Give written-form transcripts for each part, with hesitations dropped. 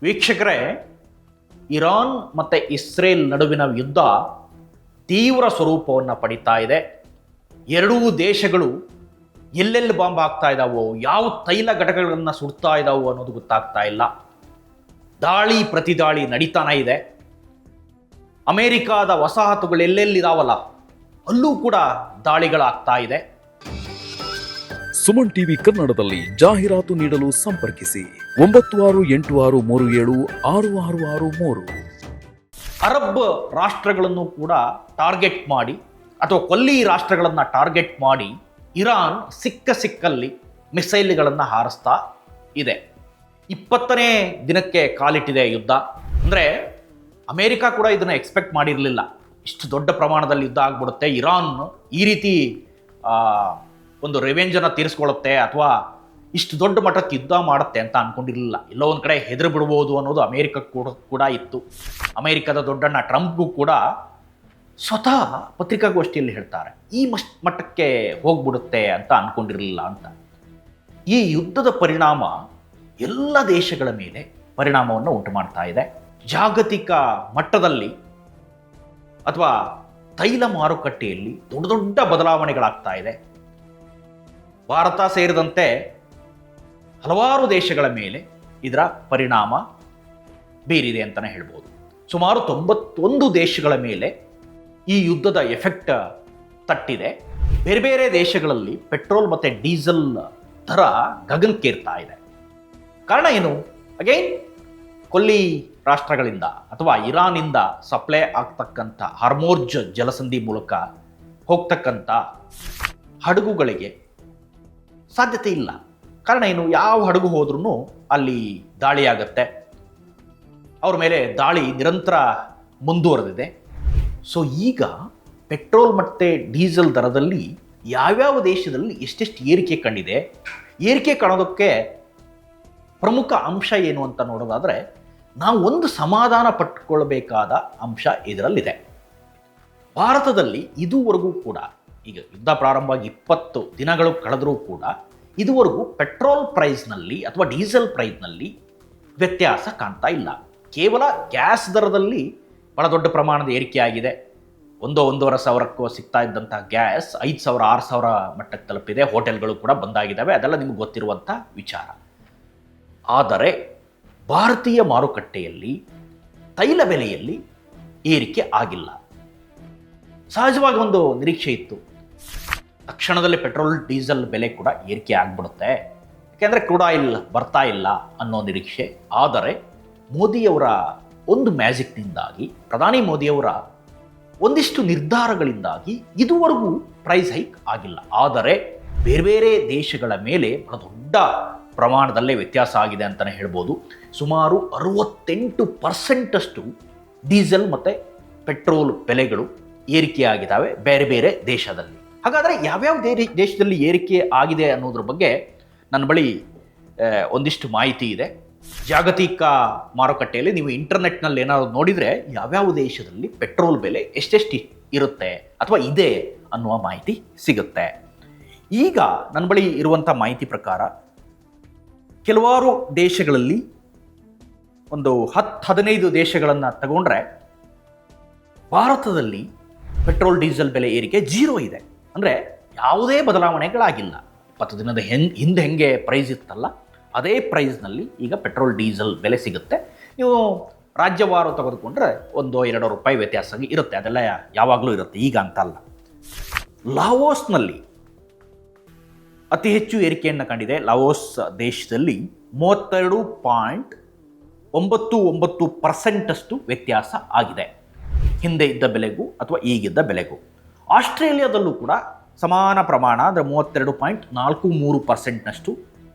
ವೀಕ್ಷಕರೇ, ಇರಾನ್ ಮತ್ತು ಇಸ್ರೇಲ್ ನಡುವಿನ ಯುದ್ಧ ತೀವ್ರ ಸ್ವರೂಪವನ್ನು ಪಡಿತಾ ಇದೆ. ಎರಡೂ ದೇಶಗಳು ಎಲ್ಲೆಲ್ಲಿ ಬಾಂಬ್ ಹಾಕ್ತಾ ಇದ್ದಾವೋ, ಯಾವ ತೈಲ ಘಟಕಗಳನ್ನು ಸುಡ್ತಾ ಇದ್ದಾವೋ ಅನ್ನೋದು ಗೊತ್ತಾಗ್ತಾ ಇಲ್ಲ. ದಾಳಿ ಪ್ರತಿದಾಳಿ ನಡೀತಾನೆ ಇದೆ. ಅಮೆರಿಕಾದ ವಸಾಹತುಗಳು ಎಲ್ಲೆಲ್ಲಿದಾವಲ್ಲ ಅಲ್ಲೂ ಕೂಡ ದಾಳಿಗಳಾಗ್ತಾ ಇದೆ. ಸುಮನ್ ಟಿವಿ ಕನ್ನಡದಲ್ಲಿ ಜಾಹೀರಾತು ನೀಡಲು ಸಂಪರ್ಕಿಸಿ 9683766663. ಅರಬ್ ರಾಷ್ಟ್ರಗಳನ್ನು ಕೂಡ ಟಾರ್ಗೆಟ್ ಮಾಡಿ ಅಥವಾ ಕೊಲ್ಲಿ ರಾಷ್ಟ್ರಗಳನ್ನು ಟಾರ್ಗೆಟ್ ಮಾಡಿ ಇರಾನ್ ಸಿಕ್ಕಲ್ಲಿ ಮಿಸೈಲ್ಗಳನ್ನು ಹಾರಿಸ್ತಾ ಇದೆ. 20ನೇ ದಿನಕ್ಕೆ ಕಾಲಿಟ್ಟಿದೆ ಯುದ್ಧ. ಅಂದರೆ ಅಮೇರಿಕಾ ಕೂಡ ಇದನ್ನು ಎಕ್ಸ್ಪೆಕ್ಟ್ ಮಾಡಿರಲಿಲ್ಲ, ಇಷ್ಟು ದೊಡ್ಡ ಪ್ರಮಾಣದಲ್ಲಿ ಯುದ್ಧ ಆಗ್ಬಿಡುತ್ತೆ, ಇರಾನ್ ಈ ರೀತಿ ಒಂದು ರಿವೆಂಜನ್ನು ತೀರಿಸ್ಕೊಳ್ಳುತ್ತೆ ಅಥವಾ ಇಷ್ಟು ದೊಡ್ಡ ಮಟ್ಟಕ್ಕೆ ಯುದ್ಧ ಮಾಡುತ್ತೆ ಅಂತ ಅಂದ್ಕೊಂಡಿರಲಿಲ್ಲ. ಎಲ್ಲೋ ಒಂದು ಕಡೆ ಹೆದರು ಬಿಡ್ಬೋದು ಅನ್ನೋದು ಅಮೇರಿಕಕ್ಕೆ ಕೂಡ ಇತ್ತು. ಅಮೇರಿಕದ ದೊಡ್ಡಣ್ಣ ಟ್ರಂಪ್ಗೂ ಕೂಡ ಸ್ವತಃ ಪತ್ರಿಕಾಗೋಷ್ಠಿಯಲ್ಲಿ ಹೇಳ್ತಾರೆ, ಈ ಮಟ್ಟಕ್ಕೆ ಹೋಗ್ಬಿಡುತ್ತೆ ಅಂತ ಅಂದ್ಕೊಂಡಿರಲಿಲ್ಲ ಅಂತ. ಈ ಯುದ್ಧದ ಪರಿಣಾಮ ಎಲ್ಲ ದೇಶಗಳ ಮೇಲೆ ಪರಿಣಾಮವನ್ನು ಉಂಟು ಮಾಡ್ತಾ ಇದೆ. ಜಾಗತಿಕ ಮಟ್ಟದಲ್ಲಿ ಅಥವಾ ತೈಲ ಮಾರುಕಟ್ಟೆಯಲ್ಲಿ ದೊಡ್ಡ ದೊಡ್ಡ ಬದಲಾವಣೆಗಳಾಗ್ತಾ ಇದೆ. ಭಾರತ ಸೇರಿದಂತೆ ಹಲವಾರು ದೇಶಗಳ ಮೇಲೆ ಇದರ ಪರಿಣಾಮ ಬೀರಿದೆ ಅಂತಲೇ ಹೇಳ್ಬೋದು. ಸುಮಾರು 91 ದೇಶಗಳ ಮೇಲೆ ಈ ಯುದ್ಧದ ಎಫೆಕ್ಟ್ ತಟ್ಟಿದೆ. ಬೇರೆ ಬೇರೆ ದೇಶಗಳಲ್ಲಿ ಪೆಟ್ರೋಲ್ ಮತ್ತು ಡೀಸೆಲ್ ದರ ಗಗನಕ್ಕೇರ್ತಾ ಇದೆ. ಕಾರಣ ಏನು? ಅಗೈನ್ ಕೊಲ್ಲಿ ರಾಷ್ಟ್ರಗಳಿಂದ ಅಥವಾ ಇರಾನಿಂದ ಸಪ್ಲೈ ಆಗ್ತಕ್ಕಂಥ ಹಾರ್ಮೋರ್ಜ್ ಜಲಸಂಧಿ ಮೂಲಕ ಹೋಗ್ತಕ್ಕಂಥ ಹಡಗುಗಳಿಗೆ ಸಾಧ್ಯತೆ ಇಲ್ಲ. ಕಾರಣ ಏನು? ಯಾವ ಹಡಗು ಹೋದ್ರೂ ಅಲ್ಲಿ ದಾಳಿಯಾಗತ್ತೆ, ಅವ್ರ ಮೇಲೆ ದಾಳಿ ನಿರಂತರ ಮುಂದುವರೆದಿದೆ. ಸೊ ಈಗ ಪೆಟ್ರೋಲ್ ಮತ್ತು ಡೀಸೆಲ್ ದರದಲ್ಲಿ ಯಾವ್ಯಾವ ದೇಶದಲ್ಲಿ ಎಷ್ಟೆಷ್ಟು ಏರಿಕೆ ಕಂಡಿದೆ, ಏರಿಕೆ ಕಾಣೋದಕ್ಕೆ ಪ್ರಮುಖ ಅಂಶ ಏನು ಅಂತ ನೋಡೋದಾದರೆ ನಾವು ಒಂದು ಸಮಾಧಾನ ಪಟ್ಟುಕೊಳ್ಬೇಕಾದ ಅಂಶ ಇದರಲ್ಲಿದೆ. ಭಾರತದಲ್ಲಿ ಇದುವರೆಗೂ ಕೂಡ, ಈಗ ಯುದ್ಧ ಪ್ರಾರಂಭವಾಗಿ 20 ದಿನಗಳು ಕಳೆದರೂ ಕೂಡ ಇದುವರೆಗೂ ಪೆಟ್ರೋಲ್ ಪ್ರೈಸ್ನಲ್ಲಿ ಅಥವಾ ಡೀಸೆಲ್ ಪ್ರೈಸ್ನಲ್ಲಿ ವ್ಯತ್ಯಾಸ ಕಾಣ್ತಾ ಇಲ್ಲ. ಕೇವಲ ಗ್ಯಾಸ್ ದರದಲ್ಲಿ ಬಹಳ ದೊಡ್ಡ ಪ್ರಮಾಣದ ಏರಿಕೆ ಆಗಿದೆ. 1,500 ಸಿಗ್ತಾ ಇದ್ದಂಥ ಗ್ಯಾಸ್ 5,000 6,000 ಮಟ್ಟಕ್ಕೆ ತಲುಪಿದೆ. ಹೋಟೆಲ್ಗಳು ಕೂಡ ಬಂದಾಗಿದ್ದಾವೆ, ಅದೆಲ್ಲ ನಿಮಗೆ ಗೊತ್ತಿರುವಂಥ ವಿಚಾರ. ಆದರೆ ಭಾರತೀಯ ಮಾರುಕಟ್ಟೆಯಲ್ಲಿ ತೈಲ ಬೆಲೆಯಲ್ಲಿ ಏರಿಕೆ ಆಗಿಲ್ಲ. ಸಹಜವಾಗಿ ಒಂದು ನಿರೀಕ್ಷೆ ಇತ್ತು, ತಕ್ಷಣದಲ್ಲಿ ಪೆಟ್ರೋಲ್ ಡೀಸೆಲ್ ಬೆಲೆ ಕೂಡ ಏರಿಕೆ ಆಗಿಬಿಡುತ್ತೆ, ಯಾಕೆಂದರೆ ಕ್ರೂಡ್ ಆಯಿಲ್ ಬರ್ತಾ ಇಲ್ಲ ಅನ್ನೋ ನಿರೀಕ್ಷೆ. ಆದರೆ ಮೋದಿಯವರ ಒಂದು ಮ್ಯಾಜಿಕ್ನಿಂದಾಗಿ, ಪ್ರಧಾನಿ ಮೋದಿಯವರ ಒಂದಿಷ್ಟು ನಿರ್ಧಾರಗಳಿಂದಾಗಿ ಇದುವರೆಗೂ ಪ್ರೈಸ್ ಹೈಕ್ ಆಗಿಲ್ಲ. ಆದರೆ ಬೇರೆ ಬೇರೆ ದೇಶಗಳ ಮೇಲೆ ಬಹಳ ದೊಡ್ಡ ಪ್ರಮಾಣದಲ್ಲೇ ವ್ಯತ್ಯಾಸ ಆಗಿದೆ ಅಂತಲೇ ಹೇಳ್ಬೋದು. ಸುಮಾರು 68% ಡೀಸೆಲ್ ಮತ್ತು ಪೆಟ್ರೋಲ್ ಬೆಲೆಗಳು ಏರಿಕೆಯಾಗಿದ್ದಾವೆ ಬೇರೆ ಬೇರೆ ದೇಶದಲ್ಲಿ. ಹಾಗಾದರೆ ಯಾವ್ಯಾವ ದೇಶದಲ್ಲಿ ಏರಿಕೆ ಆಗಿದೆ ಅನ್ನೋದ್ರ ಬಗ್ಗೆ ನನ್ನ ಬಳಿ ಒಂದಿಷ್ಟು ಮಾಹಿತಿ ಇದೆ. ಜಾಗತಿಕ ಮಾರುಕಟ್ಟೆಯಲ್ಲಿ ನೀವು ಇಂಟರ್ನೆಟ್ನಲ್ಲಿ ಏನಾದರೂ ನೋಡಿದರೆ ಯಾವ್ಯಾವ ದೇಶದಲ್ಲಿ ಪೆಟ್ರೋಲ್ ಬೆಲೆ ಎಷ್ಟೆಷ್ಟು ಇರುತ್ತೆ ಅಥವಾ ಇದೆ ಅನ್ನುವ ಮಾಹಿತಿ ಸಿಗುತ್ತೆ. ಈಗ ನನ್ನ ಬಳಿ ಇರುವಂಥ ಮಾಹಿತಿ ಪ್ರಕಾರ ಕೆಲವಾರು ದೇಶಗಳಲ್ಲಿ ಒಂದು 10-15 ದೇಶಗಳನ್ನು ತಗೊಂಡ್ರೆ ಭಾರತದಲ್ಲಿ ಪೆಟ್ರೋಲ್ ಡೀಸೆಲ್ ಬೆಲೆ ಏರಿಕೆ 0 ಇದೆ. ಅಂದರೆ ಯಾವುದೇ ಬದಲಾವಣೆಗಳಾಗಿಲ್ಲ. 20 ದಿನದ ಹಿಂದೆ ಹೆಂಗೆ ಪ್ರೈಸ್ ಇತ್ತಲ್ಲ ಅದೇ ಪ್ರೈಸ್ನಲ್ಲಿ ಈಗ ಪೆಟ್ರೋಲ್ ಡೀಸೆಲ್ ಬೆಲೆ ಸಿಗುತ್ತೆ. ನೀವು ರಾಜ್ಯವಾರು ತೆಗೆದುಕೊಂಡ್ರೆ $1-2 ವ್ಯತ್ಯಾಸ ಇರುತ್ತೆ, ಅದೆಲ್ಲ ಯಾವಾಗಲೂ ಇರುತ್ತೆ, ಈಗ ಅಂತಲ್ಲ. ಲಾವೋಸ್ನಲ್ಲಿ ಅತಿ ಹೆಚ್ಚು ಏರಿಕೆಯನ್ನು ಕಂಡಿದೆ. ಲಾವೋಸ್ ದೇಶದಲ್ಲಿ 32.99% ವ್ಯತ್ಯಾಸ ಆಗಿದೆ ಹಿಂದೆ ಇದ್ದ ಬೆಲೆಗೂ ಅಥವಾ ಈಗಿದ್ದ ಬೆಲೆಗೂ. ಆಸ್ಟ್ರೇಲಿಯಾದಲ್ಲೂ ಕೂಡ ಸಮಾನ ಪ್ರಮಾಣ, ಅಂದರೆ 32.43%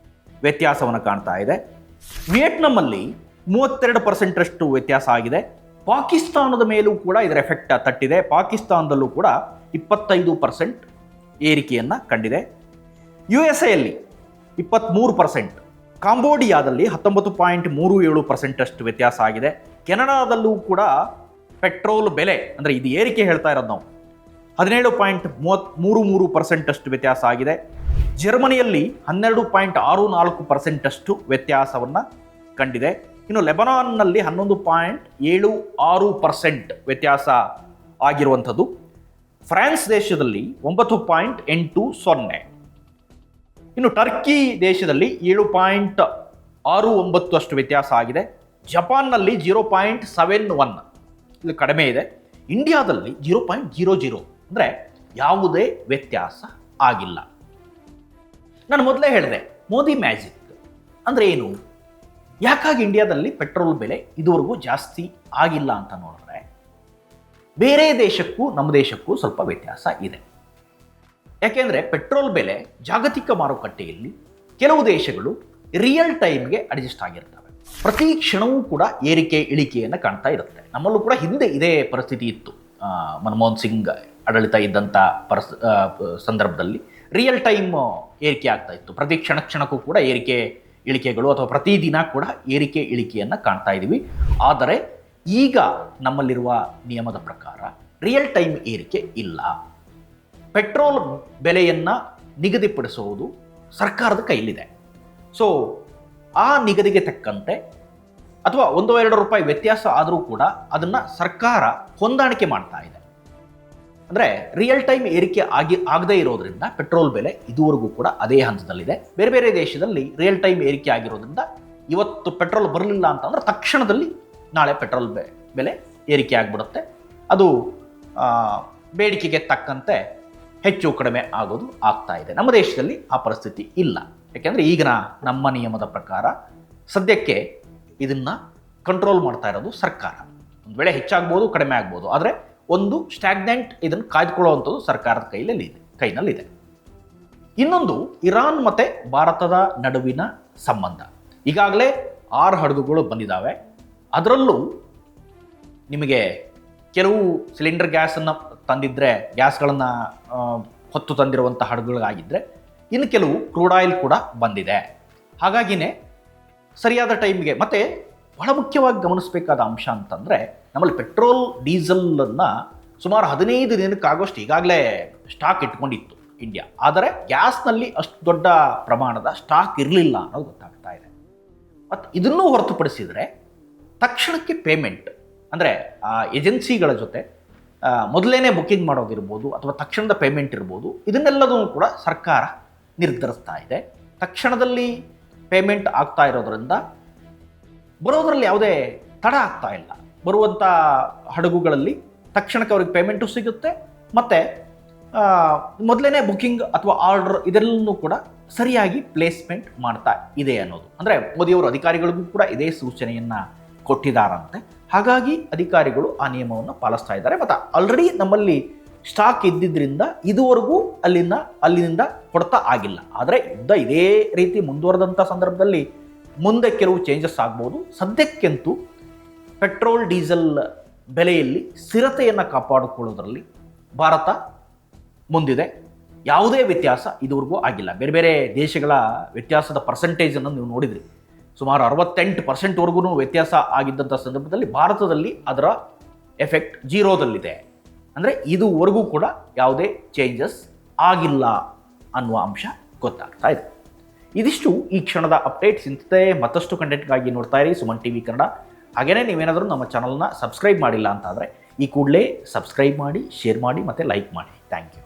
ವ್ಯತ್ಯಾಸವನ್ನು ಕಾಣ್ತಾ ಇದೆ. ವಿಯೆಟ್ನಾಮಲ್ಲಿ 32% ವ್ಯತ್ಯಾಸ ಆಗಿದೆ. ಪಾಕಿಸ್ತಾನದ ಮೇಲೂ ಕೂಡ ಇದರ ಎಫೆಕ್ಟ್ ತಟ್ಟಿದೆ. ಪಾಕಿಸ್ತಾನದಲ್ಲೂ ಕೂಡ 25% ಏರಿಕೆಯನ್ನು ಕಂಡಿದೆ. USA ಯಲ್ಲಿ 23%, ಕಾಂಬೋಡಿಯಾದಲ್ಲಿ 19.37% ವ್ಯತ್ಯಾಸ ಆಗಿದೆ. ಕೆನಡಾದಲ್ಲೂ ಕೂಡ ಪೆಟ್ರೋಲ್ ಬೆಲೆ, ಅಂದರೆ ಇದು ಏರಿಕೆ ಹೇಳ್ತಾ ಇರೋದು ನಾವು, 17.33% ವ್ಯತ್ಯಾಸ ಆಗಿದೆ. ಜರ್ಮನಿಯಲ್ಲಿ 12.64% ವ್ಯತ್ಯಾಸವನ್ನು ಕಂಡಿದೆ. ಇನ್ನು ಲೆಬನಾನ್ನಲ್ಲಿ 11.76% ವ್ಯತ್ಯಾಸ ಆಗಿರುವಂಥದ್ದು. ಫ್ರಾನ್ಸ್ ದೇಶದಲ್ಲಿ 9.80. ಇನ್ನು ಟರ್ಕಿ ದೇಶದಲ್ಲಿ 7.69 ಅಷ್ಟು ವ್ಯತ್ಯಾಸ ಆಗಿದೆ. ಜಪಾನ್ನಲ್ಲಿ 0.71, ಇದು ಕಡಿಮೆ ಇದೆ. ಇಂಡಿಯಾದಲ್ಲಿ 0.00, ಅಂದರೆ ಯಾವುದೇ ವ್ಯತ್ಯಾಸ ಆಗಿಲ್ಲ. ನಾನು ಮೊದಲೇ ಹೇಳಿದೆ, ಮೋದಿ ಮ್ಯಾಜಿಕ್ ಅಂದರೆ ಏನು, ಯಾಕಾಗಿ ಇಂಡಿಯಾದಲ್ಲಿ ಪೆಟ್ರೋಲ್ ಬೆಲೆ ಇದುವರೆಗೂ ಜಾಸ್ತಿ ಆಗಿಲ್ಲ ಅಂತ ನೋಡಿದ್ರೆ, ಬೇರೆ ದೇಶಕ್ಕೂ ನಮ್ಮ ದೇಶಕ್ಕೂ ಸ್ವಲ್ಪ ವ್ಯತ್ಯಾಸ ಇದೆ. ಯಾಕೆಂದರೆ ಪೆಟ್ರೋಲ್ ಬೆಲೆ ಜಾಗತಿಕ ಮಾರುಕಟ್ಟೆಯಲ್ಲಿ ಕೆಲವು ದೇಶಗಳು ರಿಯಲ್ ಟೈಮ್ಗೆ ಅಡ್ಜಸ್ಟ್ ಆಗಿರ್ತವೆ. ಪ್ರತಿ ಕ್ಷಣವೂ ಕೂಡ ಏರಿಕೆ ಇಳಿಕೆಯನ್ನು ಕಾಣ್ತಾ ಇರುತ್ತೆ. ನಮ್ಮಲ್ಲೂ ಕೂಡ ಹಿಂದೆ ಇದೇ ಪರಿಸ್ಥಿತಿ ಇತ್ತು. ಮನಮೋಹನ್ ಸಿಂಗ್ ಆಡಳಿತ ಇದ್ದಂಥ ಸಂದರ್ಭದಲ್ಲಿ ರಿಯಲ್ ಟೈಮ್ ಏರಿಕೆ ಆಗ್ತಾ ಇತ್ತು. ಪ್ರತಿ ಕ್ಷಣಕ್ಕೂ ಕೂಡ ಏರಿಕೆ ಇಳಿಕೆಗಳು ಅಥವಾ ಪ್ರತಿದಿನ ಕೂಡ ಏರಿಕೆ ಇಳಿಕೆಯನ್ನು ಕಾಣ್ತಾ ಇದ್ದೀವಿ. ಆದರೆ ಈಗ ನಮ್ಮಲ್ಲಿರುವ ನಿಯಮದ ಪ್ರಕಾರ ರಿಯಲ್ ಟೈಮ್ ಏರಿಕೆ ಇಲ್ಲ. ಪೆಟ್ರೋಲ್ ಬೆಲೆಯನ್ನು ನಿಗದಿಪಡಿಸುವುದು ಸರ್ಕಾರದ ಕೈಲಿದೆ. ಸೊ ಆ ನಿಗದಿಗೆ ತಕ್ಕಂತೆ ಅಥವಾ 1-2 ರೂಪಾಯಿ ವ್ಯತ್ಯಾಸ ಆದರೂ ಕೂಡ ಅದನ್ನು ಸರ್ಕಾರ ಹೊಂದಾಣಿಕೆ ಮಾಡ್ತಾ ಇದೆ. ಅಂದರೆ ರಿಯಲ್ ಟೈಮ್ ಏರಿಕೆ ಆಗದೇ ಇರೋದ್ರಿಂದ ಪೆಟ್ರೋಲ್ ಬೆಲೆ ಇದುವರೆಗೂ ಕೂಡ ಅದೇ ಹಂತದಲ್ಲಿದೆ. ಬೇರೆ ಬೇರೆ ದೇಶದಲ್ಲಿ ರಿಯಲ್ ಟೈಮ್ ಏರಿಕೆ ಆಗಿರೋದ್ರಿಂದ ಇವತ್ತು ಪೆಟ್ರೋಲ್ ಬರಲಿಲ್ಲ ಅಂತಂದ್ರೆ ತಕ್ಷಣದಲ್ಲಿ ನಾಳೆ ಪೆಟ್ರೋಲ್ ಬೆಲೆ ಏರಿಕೆ ಆಗಿಬಿಡುತ್ತೆ. ಅದು ಬೇಡಿಕೆಗೆ ತಕ್ಕಂತೆ ಹೆಚ್ಚು ಕಡಿಮೆ ಆಗೋದು ಆಗ್ತಾ ಇದೆ. ನಮ್ಮ ದೇಶದಲ್ಲಿ ಆ ಪರಿಸ್ಥಿತಿ ಇಲ್ಲ. ಯಾಕೆಂದರೆ ಈಗಿನ ನಮ್ಮ ನಿಯಮದ ಪ್ರಕಾರ ಸದ್ಯಕ್ಕೆ ಇದನ್ನು ಕಂಟ್ರೋಲ್ ಮಾಡ್ತಾ ಇರೋದು ಸರ್ಕಾರ. ಒಂದು ವೇಳೆ ಹೆಚ್ಚಾಗ್ಬೋದು, ಕಡಿಮೆ ಆಗ್ಬೋದು, ಆದರೆ ಒಂದು ಸ್ಟ್ಯಾಗ್ನೆಂಟ್ ಇದನ್ನು ಕಾಯ್ದುಕೊಳ್ಳುವಂಥದ್ದು ಸರ್ಕಾರದ ಕೈನಲ್ಲಿದೆ. ಇನ್ನೊಂದು ಇರಾನ್ ಮತ್ತು ಭಾರತದ ನಡುವಿನ ಸಂಬಂಧ. ಈಗಾಗಲೇ 6 ಹಡಗುಗಳು ಬಂದಿದ್ದಾವೆ. ಅದರಲ್ಲೂ ನಿಮಗೆ ಕೆಲವು ಸಿಲಿಂಡರ್ ಗ್ಯಾಸನ್ನು ತಂದಿದ್ದರೆ, ಗ್ಯಾಸ್ಗಳನ್ನು ಹೊತ್ತು ತಂದಿರುವಂಥ ಹಡಗುಗಳಾಗಿದ್ದರೆ, ಇನ್ನು ಕೆಲವು ಕ್ರೂಡ್ ಆಯಿಲ್ ಕೂಡ ಬಂದಿದೆ. ಹಾಗಾಗಿನೇ ಸರಿಯಾದ ಟೈಮ್ಗೆ, ಮತ್ತು ಬಹಳ ಮುಖ್ಯವಾಗಿ ಗಮನಿಸಬೇಕಾದ ಅಂಶ ಅಂತಂದರೆ, ನಮ್ಮಲ್ಲಿ ಪೆಟ್ರೋಲ್ ಡೀಸೆಲನ್ನು ಸುಮಾರು 15 ದಿನಕ್ಕಾಗೋಷ್ಟು ಈಗಾಗಲೇ ಸ್ಟಾಕ್ ಇಟ್ಕೊಂಡಿತ್ತು ಇಂಡಿಯಾ. ಆದರೆ ಗ್ಯಾಸ್ನಲ್ಲಿ ಅಷ್ಟು ದೊಡ್ಡ ಪ್ರಮಾಣದ ಸ್ಟಾಕ್ ಇರಲಿಲ್ಲ ಅನ್ನೋದು ಗೊತ್ತಾಗ್ತಾ ಇದೆ. ಮತ್ತು ಇದನ್ನೂ ಹೊರತುಪಡಿಸಿದರೆ ತಕ್ಷಣಕ್ಕೆ ಪೇಮೆಂಟ್, ಅಂದರೆ ಆ ಏಜೆನ್ಸಿಗಳ ಜೊತೆ ಮೊದಲೇ ಬುಕ್ಕಿಂಗ್ ಮಾಡೋದಿರ್ಬೋದು ಅಥವಾ ತಕ್ಷಣದ ಪೇಮೆಂಟ್ ಇರ್ಬೋದು, ಇದನ್ನೆಲ್ಲದೂ ಕೂಡ ಸರ್ಕಾರ ನಿರ್ಧರಿಸ್ತಾ ಇದೆ. ತಕ್ಷಣದಲ್ಲಿ ಪೇಮೆಂಟ್ ಆಗ್ತಾ ಇರೋದರಿಂದ ಬರೋದರಲ್ಲಿ ಯಾವುದೇ ತಡ ಆಗ್ತಾ ಇಲ್ಲ. ಬರುವಂಥ ಹಡಗುಗಳಲ್ಲಿ ತಕ್ಷಣಕ್ಕೆ ಅವ್ರಿಗೆ ಪೇಮೆಂಟು ಸಿಗುತ್ತೆ, ಮತ್ತು ಮೊದಲೇ ಬುಕ್ಕಿಂಗ್ ಅಥವಾ ಆರ್ಡರ್ ಇದೆಲ್ಲವೂ ಕೂಡ ಸರಿಯಾಗಿ ಪ್ಲೇಸ್ಮೆಂಟ್ ಮಾಡ್ತಾ ಇದೆ ಅನ್ನೋದು. ಅಂದರೆ ಮೋದಿಯವರು ಅಧಿಕಾರಿಗಳಿಗೂ ಕೂಡ ಇದೇ ಸೂಚನೆಯನ್ನು ಕೊಟ್ಟಿದ್ದಾರಂತೆ. ಹಾಗಾಗಿ ಅಧಿಕಾರಿಗಳು ಆ ನಿಯಮವನ್ನು ಪಾಲಿಸ್ತಾ ಇದ್ದಾರೆ. ಮತ್ತು ಆಲ್ರೆಡಿ ನಮ್ಮಲ್ಲಿ ಸ್ಟಾಕ್ ಇದ್ದಿದ್ದರಿಂದ ಇದುವರೆಗೂ ಅಲ್ಲಿನಿಂದ ಕೊಡ್ತಾ ಆಗಿಲ್ಲ. ಆದರೆ ಯುದ್ಧ ಇದೇ ರೀತಿ ಮುಂದುವರೆದಂಥ ಸಂದರ್ಭದಲ್ಲಿ ಮುಂದೆ ಕೆಲವು ಚೇಂಜಸ್ ಆಗ್ಬೋದು. ಸದ್ಯಕ್ಕಂತೂ ಪೆಟ್ರೋಲ್ ಡೀಸೆಲ್ ಬೆಲೆಯಲ್ಲಿ ಸ್ಥಿರತೆಯನ್ನು ಕಾಪಾಡಿಕೊಳ್ಳೋದ್ರಲ್ಲಿ ಭಾರತ ಮುಂದಿದೆ. ಯಾವುದೇ ವ್ಯತ್ಯಾಸ ಇದುವರೆಗೂ ಆಗಿಲ್ಲ. ಬೇರೆ ಬೇರೆ ದೇಶಗಳ ವ್ಯತ್ಯಾಸದ ಪರ್ಸೆಂಟೇಜನ್ನು ನೀವು ನೋಡಿದ್ರಿ, ಸುಮಾರು 68%ವರೆಗೂ ವ್ಯತ್ಯಾಸ ಆಗಿದ್ದಂಥ ಸಂದರ್ಭದಲ್ಲಿ ಭಾರತದಲ್ಲಿ ಅದರ ಎಫೆಕ್ಟ್ 0ದಲ್ಲಿದೆ. ಅಂದರೆ ಇದುವರೆಗೂ ಕೂಡ ಯಾವುದೇ ಚೇಂಜಸ್ ಆಗಿಲ್ಲ ಅನ್ನುವ ಅಂಶ ಗೊತ್ತಾಗ್ತಾ ಇದೆ. ಇದಿಷ್ಟು ಈ ಕ್ಷಣದ ಅಪ್ಡೇಟ್ಸ್. ಇಂಥದೇ ಮತ್ತಷ್ಟು ಕಂಟೆಂಟ್ಗಾಗಿ ನೋಡ್ತಾ ಇರಿ ಸುಮನ್ ಟಿವಿ ಕನ್ನಡ. ಹಾಗೆಯೇ ನೀವೇನಾದರೂ ನಮ್ಮ ಚಾನಲ್ನ ಸಬ್ಸ್ಕ್ರೈಬ್ ಮಾಡಿಲ್ಲ ಅಂತಾದರೆ ಈ ಕೂಡಲೇ ಸಬ್ಸ್ಕ್ರೈಬ್ ಮಾಡಿ, ಶೇರ್ ಮಾಡಿ ಮತ್ತು ಲೈಕ್ ಮಾಡಿ. Thank you.